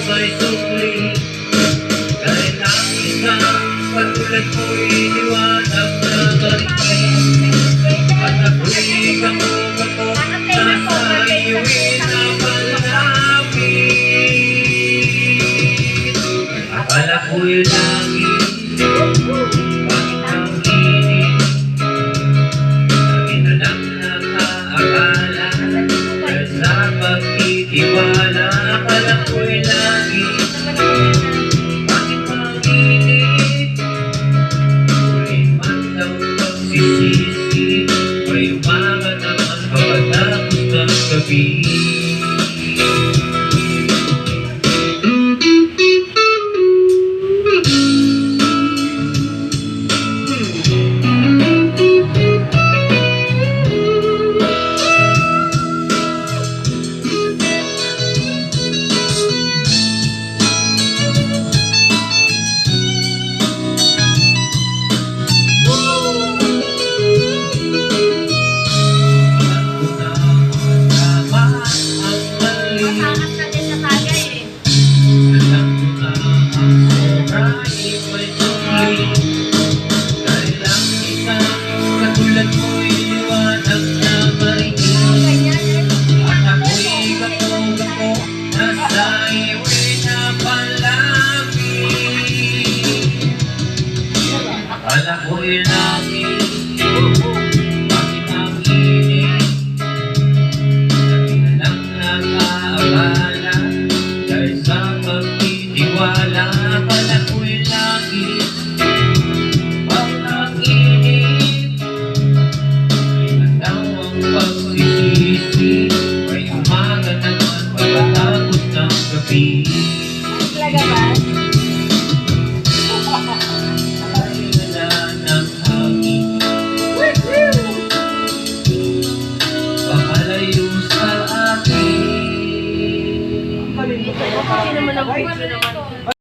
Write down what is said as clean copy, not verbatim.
may sukli. Kahit ang isang katulad mo'y liwanag na balikin. At ako'y gamo-gamo nasa iyo'y napalapit. Akala ko'y langit, bakit ang init? Sabi na lang nakaakala, dahil sa pagtitiwala. Akala ko'y langit, bakit ang init? Tuloy man daw pagsisisi, may umaga naman pagkatapos ng gabi. Katulad mo'y liwanag na marinig. At ako'y gamo-gamo nasa iyo'y napalapit. Akala ko'y langit, bakit ang init? Sabi na lang nakaakala, dahil sa pagtitiwala. Akala ko'y langit, bakit ang init? Pagsisisi, may umaga naman pagkatapos ng gabi. Lagaban? Ay wala ng hangin, pakalayo sa akin. Kami naman ang video naman.